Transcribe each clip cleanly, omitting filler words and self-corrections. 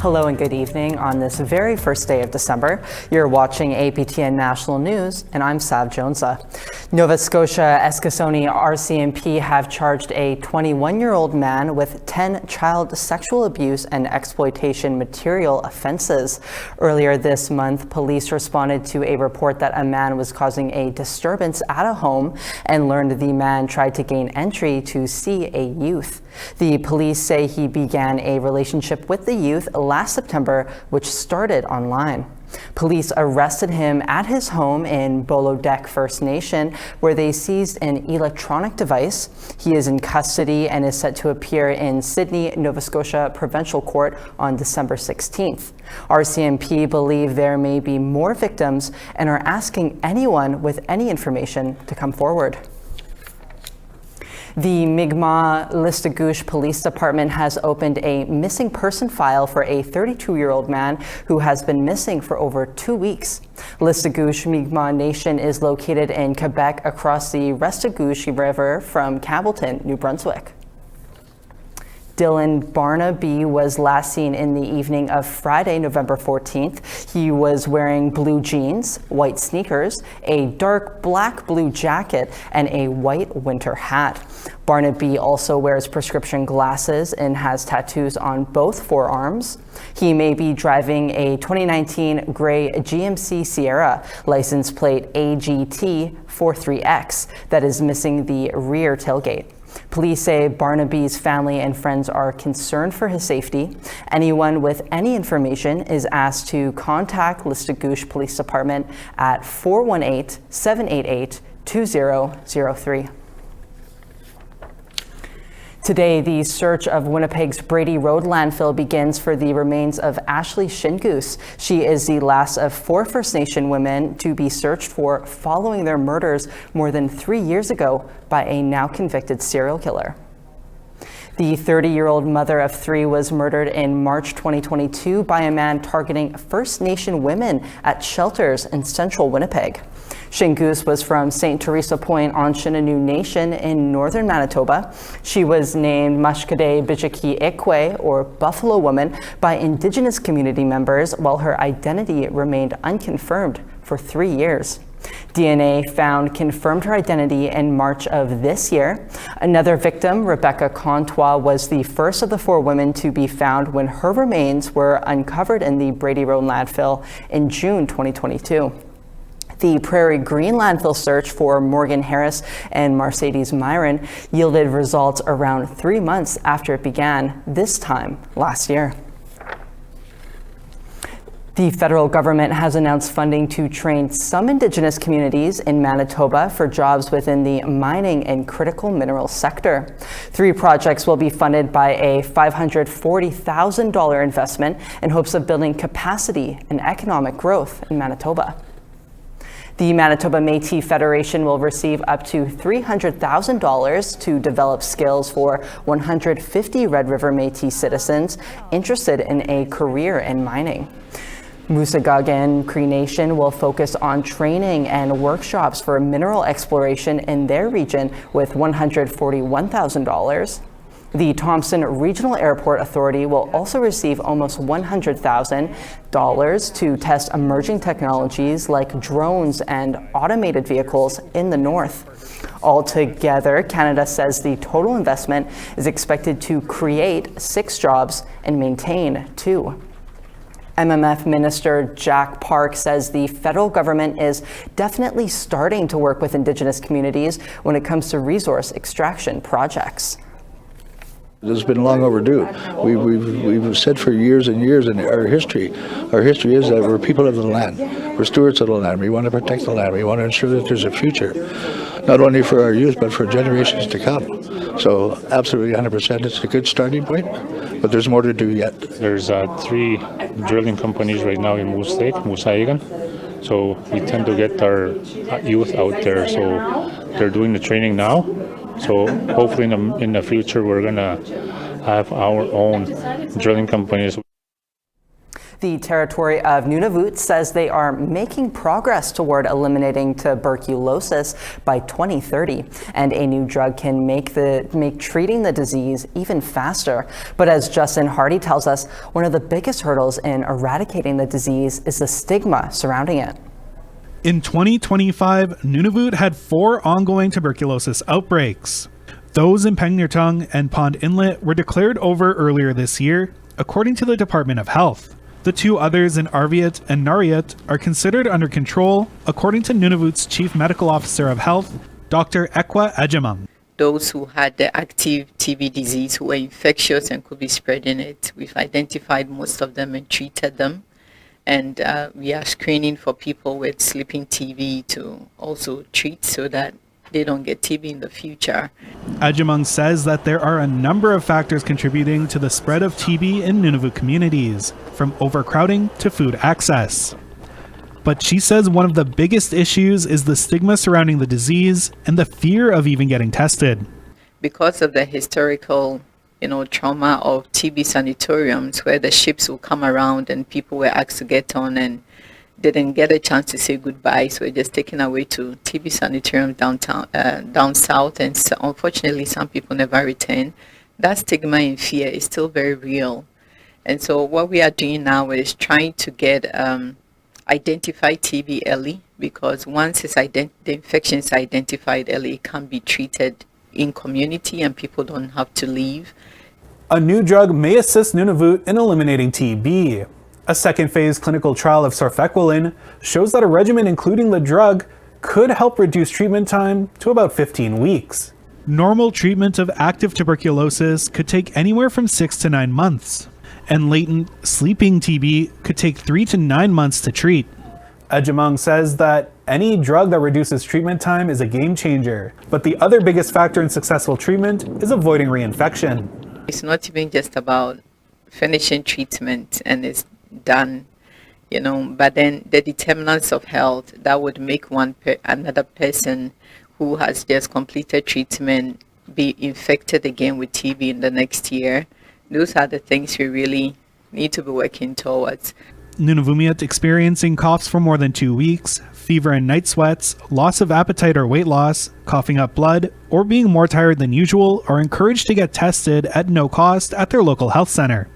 Hello and good evening on this very first day of December. You're watching APTN National News, and I'm Sav Jonesa. Nova Scotia Eskasoni RCMP have charged a 21-year-old man with 10 child sexual abuse and exploitation material offences. Earlier this month, police responded to a report that a man was causing a disturbance at a home and learned the man tried to gain entry to see a youth. The police say he began a relationship with the youth last September, which started online. Police arrested him at his home in Listuguj First Nation, where they seized an electronic device. He is in custody and is set to appear in Sydney, Nova Scotia Provincial Court on December 16th. RCMP believe there may be more victims and are asking anyone with any information to come forward. The Mi'gmaq Listuguj Police Department has opened a missing person file for a 32-year-old man who has been missing for over 2 weeks. Listuguj Mi'gmaq Nation is located in Quebec across the Listuguj River from Campbellton, New Brunswick. Dylan Barnaby was last seen in the evening of Friday, November 14th. He was wearing blue jeans, white sneakers, a dark black-blue jacket, and a white winter hat. Barnaby also wears prescription glasses and has tattoos on both forearms. He may be driving a 2019 gray GMC Sierra, license plate AGT43X, that is missing the rear tailgate. Police say Barnaby's family and friends are concerned for his safety. Anyone with any information is asked to contact Listuguj Police Department at 418-788-2003. Today, the search of Winnipeg's Brady Road landfill begins for the remains of Ashley Shingoose. She is the last of 4 First Nation women to be searched for following their murders more than 3 years ago by a now convicted serial killer. The 30-year-old mother of 3 was murdered in March 2022 by a man targeting First Nation women at shelters in central Winnipeg. Shingoose was from St. Teresa Point on Shinanu Nation in northern Manitoba. She was named Mashkade Bijiki Ekwe, or Buffalo Woman, by Indigenous community members, while her identity remained unconfirmed for 3 years. DNA found confirmed her identity in March of this year. Another victim, Rebecca Contois, was the first of the 4 women to be found when her remains were uncovered in the Brady Road landfill in June 2022. The Prairie Green landfill search for Morgan Harris and Mercedes Myron yielded results around 3 months after it began, this time last year. The federal government has announced funding to train some Indigenous communities in Manitoba for jobs within the mining and critical minerals sector. 3 projects will be funded by a $540,000 investment in hopes of building capacity and economic growth in Manitoba. The Manitoba Métis Federation will receive up to $300,000 to develop skills for 150 Red River Métis citizens interested in a career in mining. Musagagan Cree Nation will focus on training and workshops for mineral exploration in their region with $141,000. The Thompson Regional Airport Authority will also receive almost $100,000 to test emerging technologies like drones and automated vehicles in the north. Altogether, Canada says the total investment is expected to create 6 jobs and maintain 2. MMF Minister Jack Park says the federal government is definitely starting to work with Indigenous communities when it comes to resource extraction projects. It's been long overdue. We've said for years and years in our history is that we're people of the land. We're stewards of the land. We want to protect the land. We want to ensure that there's a future, not only for our youth, but for generations to come. So absolutely 100%, it's a good starting point, but there's more to do yet. There's 3 drilling companies right now in Moose Lake, Musaigan. So we tend to get our youth out there. So they're doing the training now. So hopefully in the future, we're going to have our own drilling companies. The territory of Nunavut says they are making progress toward eliminating tuberculosis by 2030, and a new drug can make treating the disease even faster. But as Justin Hardy tells us, one of the biggest hurdles in eradicating the disease is the stigma surrounding it. In 2025, Nunavut had 4 ongoing tuberculosis outbreaks. Those in Panarctic and Pond Inlet were declared over earlier this year, according to the Department of Health. The 2 others in Arviat and Nariat are considered under control, according to Nunavut's Chief Medical Officer of Health, Dr. Ekwa Ejimang. Those who had the active TB disease, who were infectious and could be spreading it, we've identified most of them and treated them. And we are screening for people with sleeping TB to also treat so that they don't get TB in the future. Ejimang says that there are a number of factors contributing to the spread of TB in Nunavut communities, from overcrowding to food access. But she says one of the biggest issues is the stigma surrounding the disease and the fear of even getting tested. Because of the historical trauma of TB sanatoriums, where the ships will come around and people were asked to get on and didn't get a chance to say goodbye, so we're just taken away to TB sanatorium down south, and so, unfortunately some people never return. That stigma and fear is still very real. And so what we are doing now is trying to get identify TB early, because once the infection is identified early, it can be treated in community and people don't have to leave. A new drug may assist Nunavut in eliminating TB. A second phase clinical trial of sorfequilin shows that a regimen including the drug could help reduce treatment time to about 15 weeks. Normal treatment of active tuberculosis could take anywhere from 6 to 9 months, and latent sleeping TB could take 3 to 9 months to treat. Ejimang says that any drug that reduces treatment time is a game changer, but the other biggest factor in successful treatment is avoiding reinfection. It's not even just about finishing treatment and it's done, but then the determinants of health that would make another person who has just completed treatment be infected again with TB in the next year. Those are the things we really need to be working towards. Nunavummiut experiencing coughs for more than 2 weeks, fever and night sweats, loss of appetite or weight loss, coughing up blood, or being more tired than usual are encouraged to get tested at no cost at their local health center.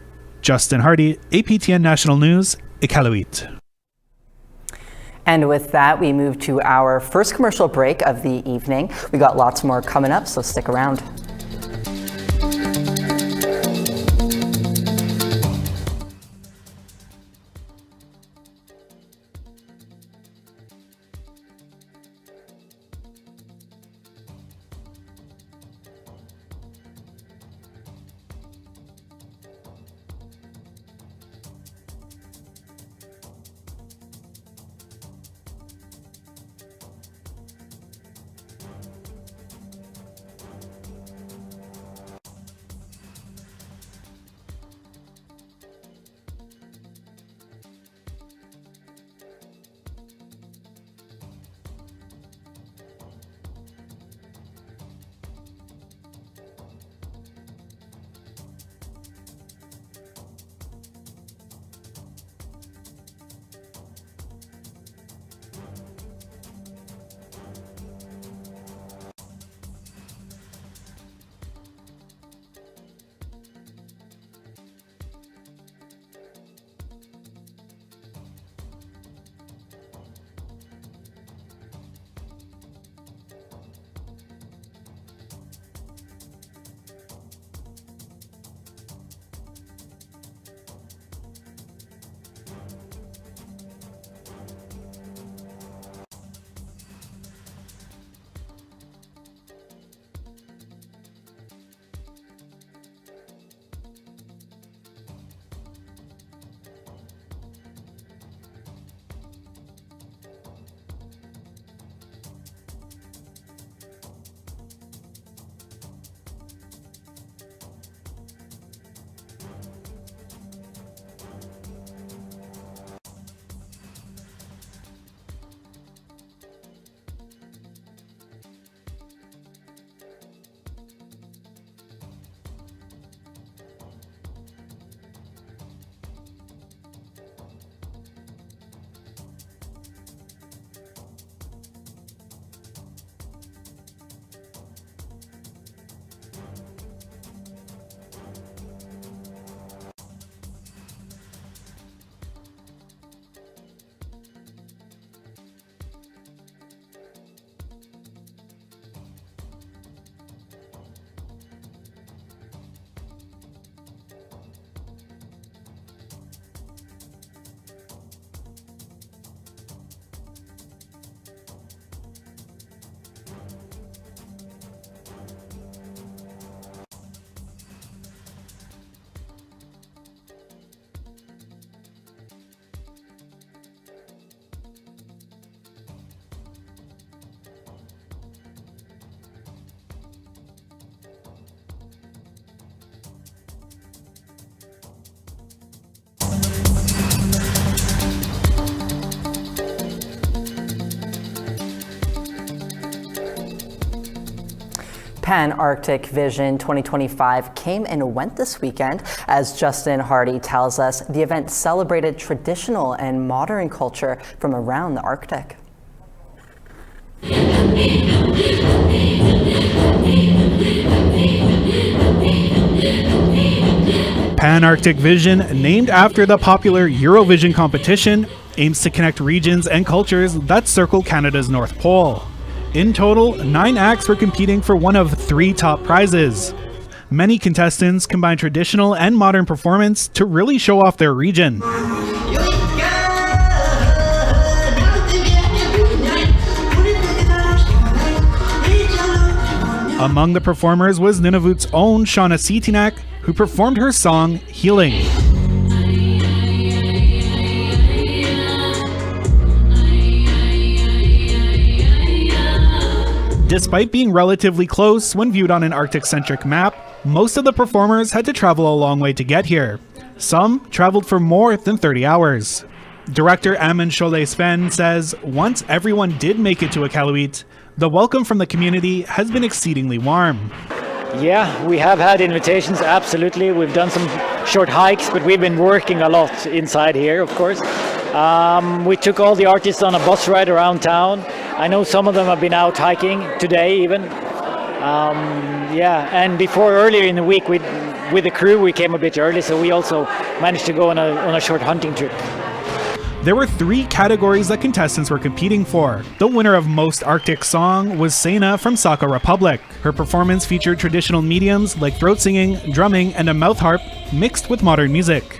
Justin Hardy, APTN National News, Iqaluit. And with that, we move to our first commercial break of the evening. We got lots more coming up, so stick around. Panarctic Vision 2025 came and went this weekend. As Justin Hardy tells us, the event celebrated traditional and modern culture from around the Arctic. Panarctic Vision, named after the popular Eurovision competition, aims to connect regions and cultures that circle Canada's North Pole. In total, 9 acts were competing for one of 3 top prizes. Many contestants combine traditional and modern performance to really show off their region. Among the performers was Nunavut's own Shauna Sitinak, who performed her song, Healing. Despite being relatively close when viewed on an Arctic-centric map, most of the performers had to travel a long way to get here. Some traveled for more than 30 hours. Director Amin Sholeh Sven says once everyone did make it to Iqaluit, the welcome from the community has been exceedingly warm. Yeah, we have had invitations, absolutely. We've done some short hikes, but we've been working a lot inside here, of course. We took all the artists on a bus ride around town. I know some of them have been out hiking today even. And before, earlier in the week, with the crew, we came a bit early, so we also managed to go on a short hunting trip. There were 3 categories that contestants were competing for. The winner of Most Arctic Song was Sena from Saco Republic. Her performance featured traditional mediums like throat singing, drumming, and a mouth harp mixed with modern music.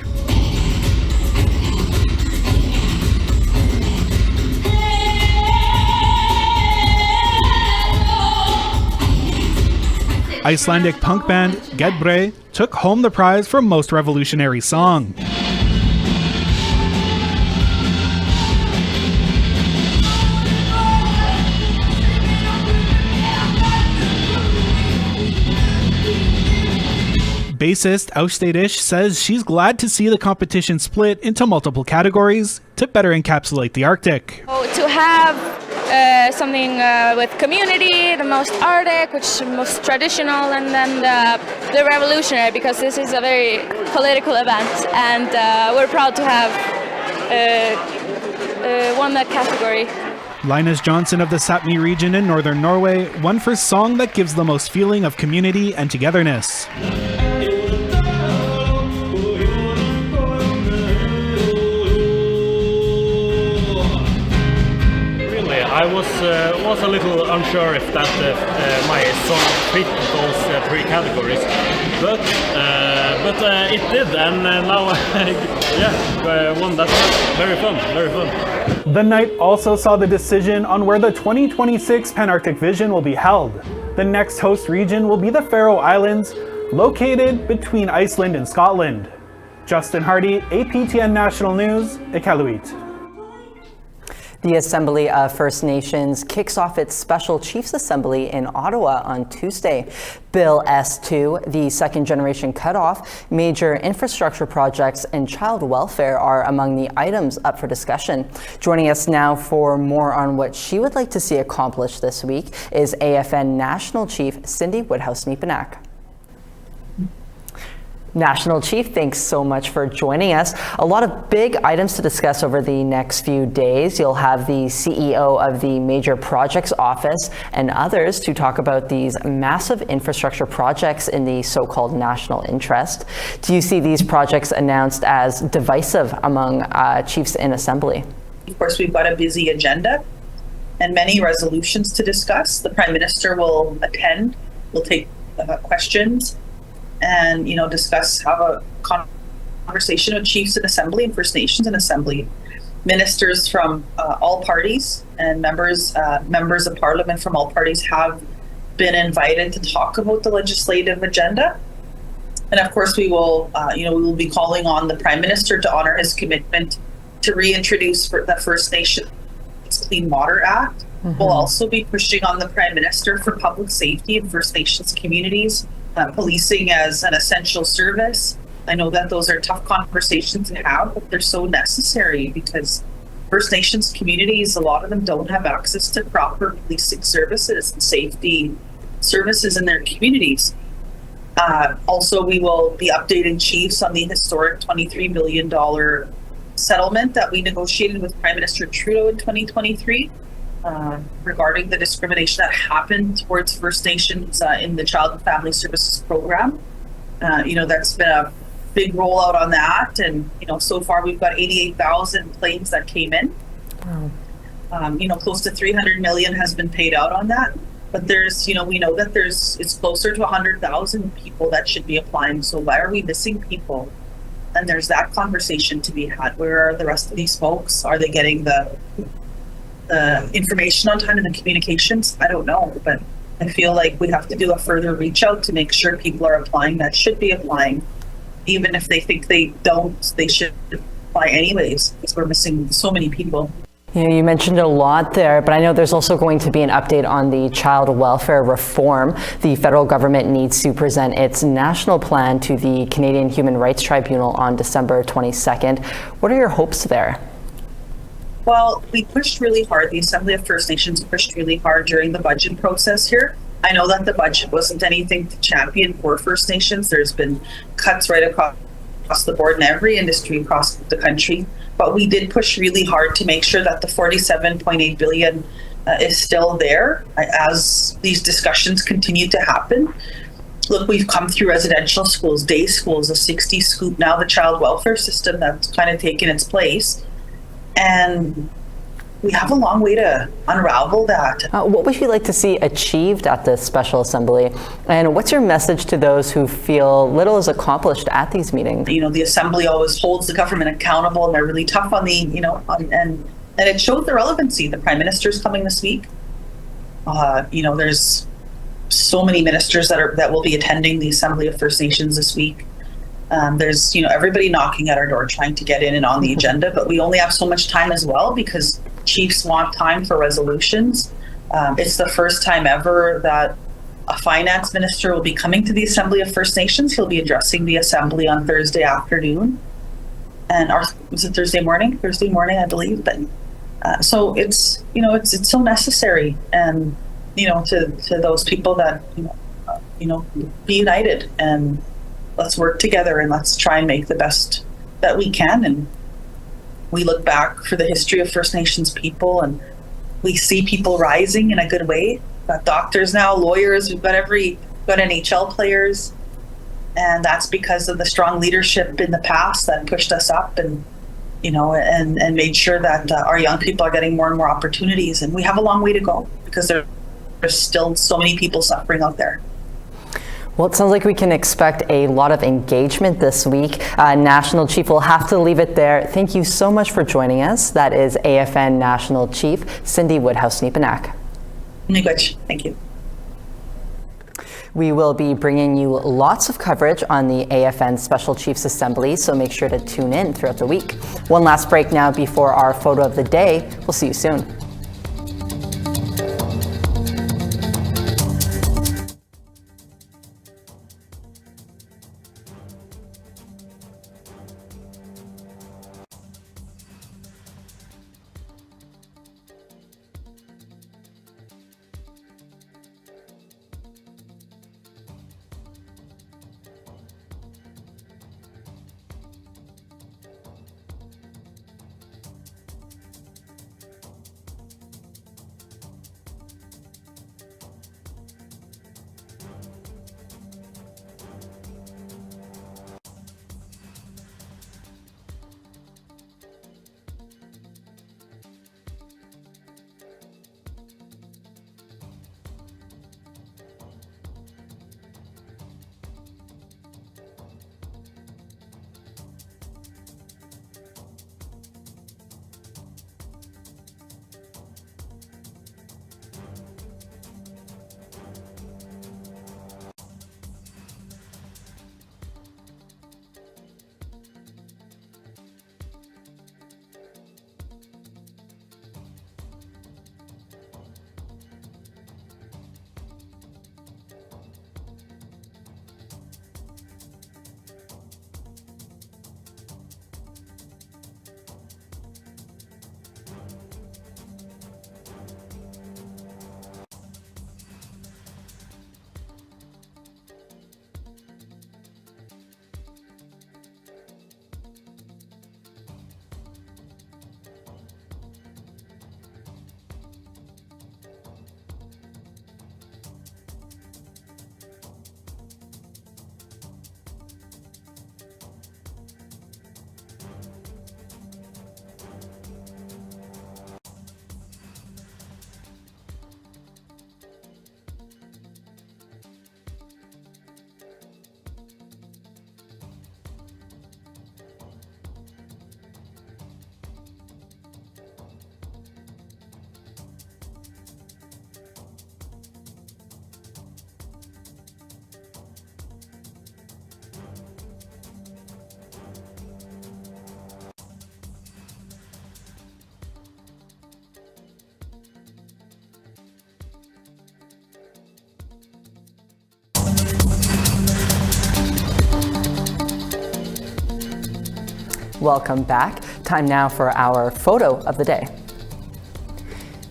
Icelandic punk band Gedbre took home the prize for Most Revolutionary Song. Bassist Austadish says she's glad to see the competition split into multiple categories to better encapsulate the Arctic. To have something with community, the most Arctic, which is most traditional, and then the revolutionary, because this is a very political event, and we're proud to have won that category. Linus Johnson of the Sapmi region in northern Norway won for song that gives the most feeling of community and togetherness. I was a little unsure if that my song fit those 3 categories, but it did, and now I won that. Very fun. The night also saw the decision on where the 2026 Panarctic Vision will be held. The next host region will be the Faroe Islands, located between Iceland and Scotland. Justin Hardy, APTN National News, Iqaluit. The Assembly of First Nations kicks off its Special Chiefs Assembly in Ottawa on Tuesday. Bill S2, the second generation cutoff, major infrastructure projects, and child welfare are among the items up for discussion. Joining us now for more on what she would like to see accomplished this week is AFN National Chief Cindy Woodhouse-Neepanak. National Chief, thanks so much for joining us. A lot of big items to discuss over the next few days. You'll have the CEO of the Major Projects Office and others to talk about these massive infrastructure projects in the so-called national interest. Do you see these projects announced as divisive among chiefs in Assembly? Of course, we've got a busy agenda and many resolutions to discuss. The Prime Minister will attend, will take questions, and discuss, have a conversation with chiefs in Assembly and First Nations in Assembly. Ministers from all parties and members of Parliament from all parties have been invited to talk about the legislative agenda. And of course, we will be calling on the Prime Minister to honor his commitment to reintroduce the First Nations Clean Water Act. We'll also be pushing on the Prime Minister for public safety in First Nations communities, policing as an essential service. I know that those are tough conversations to have, but they're so necessary because First Nations communities, a lot of them don't have access to proper policing services and safety services in their communities. Also, we will be updating chiefs on the historic $23 million settlement that we negotiated with Prime Minister Trudeau in 2023 regarding the discrimination that happened towards First Nations in the Child and Family Services program. That's been a big rollout on that, and so far we've got 88,000 claims that came in. Wow. Close to 300 million has been paid out on that, but there's we know that it's closer to 100,000 people that should be applying. So why are we missing people? And there's that conversation to be had. Where are the rest of these folks? Are they getting the information on time and the communications? I don't know, but I feel like we have to do a further reach out to make sure people are applying that should be applying. Even if they think they don't, they should apply anyways, because we're missing so many people. You mentioned a lot there, but I know there's also going to be an update on the child welfare reform. The federal government needs to present its national plan to the Canadian Human Rights Tribunal on December 22nd. What are your hopes there? Well, we pushed really hard. The Assembly of First Nations pushed really hard during the budget process here. I know that the budget wasn't anything to champion for First Nations. There's been cuts right across the board in every industry across the country. But we did push really hard to make sure that the $47.8 billion is still there as these discussions continue to happen. Look, we've come through residential schools, day schools, a 60 scoop, now the child welfare system that's kind of taken its place. And we have a long way to unravel that. What would you like to see achieved at this special assembly? And what's your message to those who feel little is accomplished at these meetings? The assembly always holds the government accountable, and they're really tough on the, and it showed the relevancy. The Prime Minister's coming this week. There's so many ministers that will be attending the Assembly of First Nations this week. There's, everybody knocking at our door trying to get in and on the agenda, but we only have so much time as well because chiefs want time for resolutions. It's the first time ever that a finance minister will be coming to the Assembly of First Nations. He'll be addressing the Assembly on Thursday afternoon. Was it Thursday morning? Thursday morning, I believe. But so it's, it's so necessary. And, to those people that, be united and let's work together and let's try and make the best that we can. And we look back for the history of First Nations people and we see people rising in a good way. We've got doctors now, lawyers, we've got NHL players. And that's because of the strong leadership in the past that pushed us up and, and made sure that our young people are getting more and more opportunities. And we have a long way to go because there's still so many people suffering out there. Well, it sounds like we can expect a lot of engagement this week. National Chief, we'll have to leave it there. Thank you so much for joining us. That is AFN National Chief Cindy Woodhouse-Neepanak. Mi'gmaq, thank you. We will be bringing you lots of coverage on the AFN Special Chiefs Assembly, so make sure to tune in throughout the week. One last break now before our photo of the day. We'll see you soon. Welcome back. Time now for our photo of the day.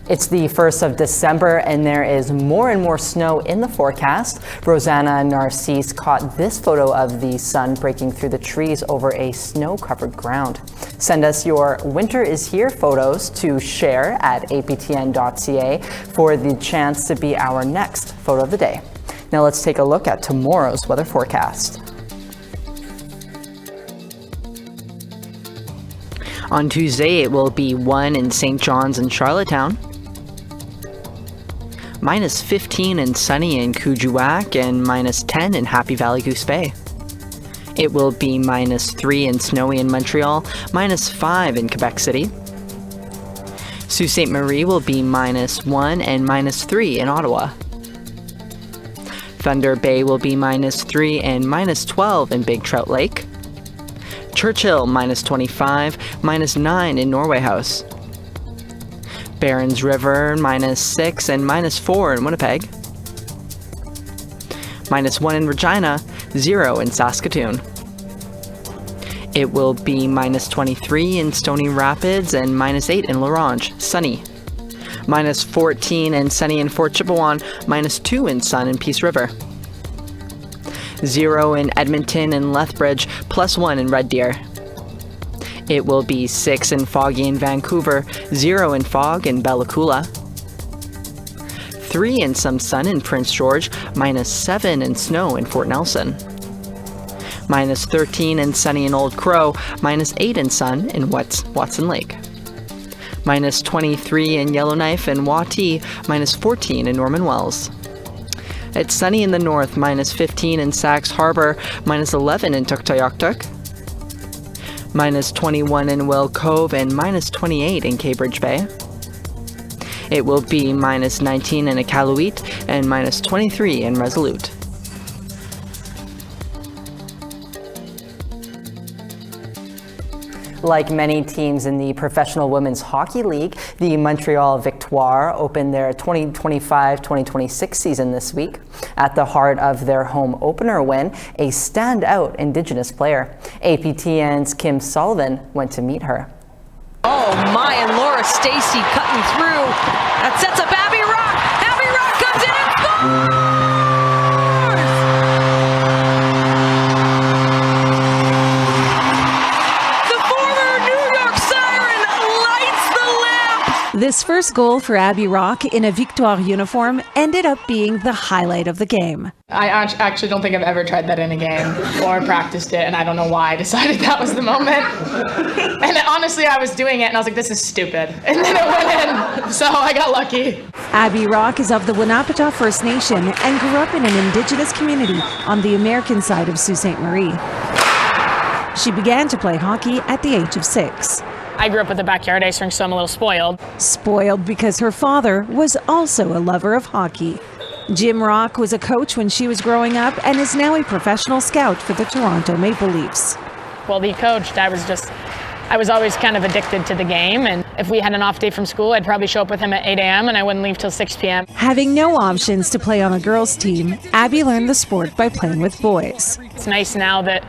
It's the 1st of December and there is more and more snow in the forecast. Rosanna Narcisse caught this photo of the sun breaking through the trees over a snow-covered ground. Send us your Winter is Here photos to share at aptn.ca for the chance to be our next photo of the day. Now let's take a look at tomorrow's weather forecast. On Tuesday, it will be 1 in St. John's and Charlottetown, -15 and sunny in Kuujjuaq, and -10 in Happy Valley Goose Bay. It will be -3 and snowy in Montreal, -5 in Quebec City. Sault Ste. Marie will be -1 and -3 in Ottawa. Thunder Bay will be -3 and -12 in Big Trout Lake. Churchill -25, -9 in Norway House. Barons River -6 and -4 in Winnipeg. -1 in Regina, 0 in Saskatoon. It will be -23 in Stony Rapids and -8 in La Ronge, sunny. -14 and sunny in Fort Chipewyan, -2 in sun in Peace River. 0 in Edmonton and Lethbridge, +1 in Red Deer. It will be 6 and foggy in Vancouver, 0 in fog in Bella Coola. 3 and some sun in Prince George, -7 and snow in Fort Nelson. -13 and sunny in Old Crow, -8 and sun in Watson Lake. -23 in Yellowknife and Wauti, -14 in Norman Wells. It's sunny in the north, -15 in Sax Harbor, -11 in Tuktoyaktuk. -21 in Will Cove and -28 in Cambridge Bay. It will be -19 in Iqaluit and -23 in Resolute. Like many teams in the Professional Women's Hockey League, the Montreal Victoire opened their 2025-2026 season this week. At the heart of their home opener win, a standout Indigenous player. APTN's Kim Sullivan went to meet her. Oh my, and Laura Stacey cutting through. That sets up Abby Rock. Abby Rock comes in and scores! This first goal for Abby Rock in a Victoire uniform ended up being the highlight of the game. I actually don't think I've ever tried that in a game or practiced it, and I don't know why I decided that was the moment. And honestly, I was doing it, and I was like, this is stupid. And then it went in, so I got lucky. Abby Rock is of the Wenapata First Nation and grew up in an Indigenous community on the American side of Sault Ste. Marie. She began to play hockey at the age of 6. I grew up with a backyard ice rink, so I'm a little spoiled. Spoiled because her father was also a lover of hockey. Jim Rock was a coach when she was growing up and is now a professional scout for the Toronto Maple Leafs. Well, he coached. I was always kind of addicted to the game, and if we had an off day from school, I'd probably show up with him at 8 a.m. and I wouldn't leave till 6 p.m. Having no options to play on a girls' team, Abby learned the sport by playing with boys. It's nice now that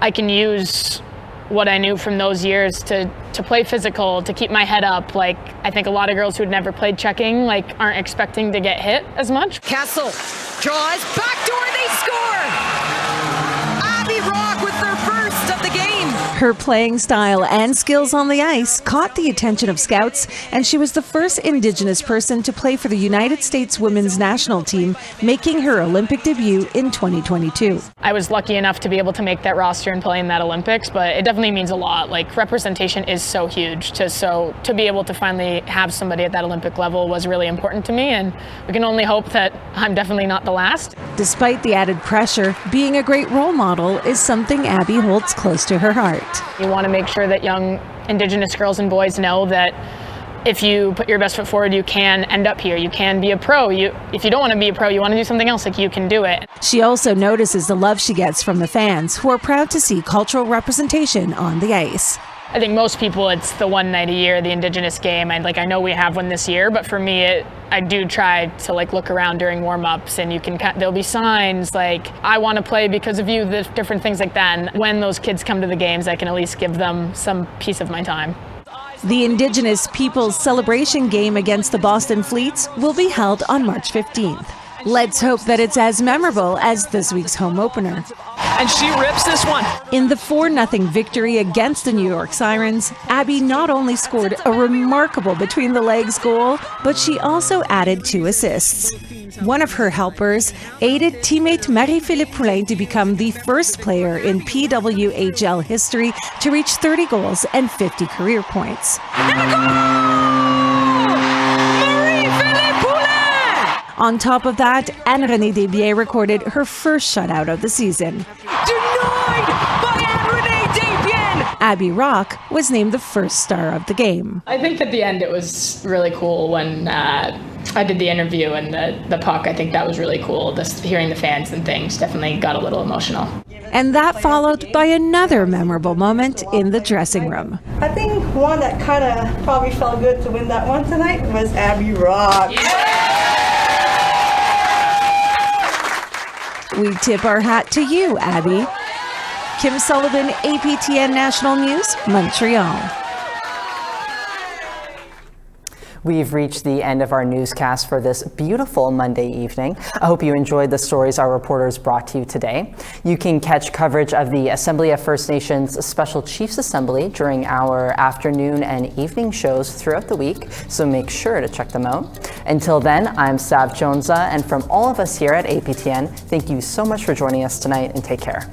I can use what I knew from those years to play physical, to keep my head up. Like, I think a lot of girls who'd never played checking aren't expecting to get hit as much. Castle draws, backdoor, they score! Abby Rock with their first of the game. Her playing style and skills on the ice caught the attention of scouts, and she was the first Indigenous person to play for the United States Women's National Team, making her Olympic debut in 2022. I was lucky enough to be able to make that roster and play in that Olympics, but it definitely means a lot. Like, representation is so huge. To be able to finally have somebody at that Olympic level was really important to me, and we can only hope that I'm definitely not the last. Despite the added pressure, being a great role model is something Abby holds close to her heart. You want to make sure that young Indigenous girls and boys know that if you put your best foot forward, you can end up here. You can be a pro. If you don't want to be a pro, you want to do something else, you can do it. She also notices the love she gets from the fans, who are proud to see cultural representation on the ice. I think most people, it's the one night a year, the Indigenous game. And I know we have one this year, but for me, I do try to look around during warm-ups, and there'll be signs like, I want to play because of you, the different things like that. And when those kids come to the games, I can at least give them some piece of my time. The Indigenous Peoples Celebration game against the Boston Fleets will be held on March 15th. Let's hope that it's as memorable as this week's home opener. And she rips this one. In the 4-0 victory against the New York Sirens, Abby not only scored a remarkable between-the-legs goal, but she also added 2 assists. One of her helpers aided teammate Marie-Philippe Poulin to become the first player in PWHL history to reach 30 goals and 50 career points. On top of that, Anne-Renée Desbiens recorded her first shutout of the season. Denied by Anne-Renée Desbiens! Abby Rock was named the first star of the game. I think at the end it was really cool when I did the interview and the puck. I think that was really cool. Just hearing the fans and things definitely got a little emotional. And that followed by another memorable moment in the dressing room. I think one that kind of probably felt good to win that one tonight was Abby Rock. We tip our hat to you, Abby. Kim Sullivan, APTN National News, Montreal. We've reached the end of our newscast for this beautiful Monday evening. I hope you enjoyed the stories our reporters brought to you today. You can catch coverage of the Assembly of First Nations Special Chiefs Assembly during our afternoon and evening shows throughout the week, so make sure to check them out. Until then, I'm Sav Jonza, and from all of us here at APTN, thank you so much for joining us tonight, and take care.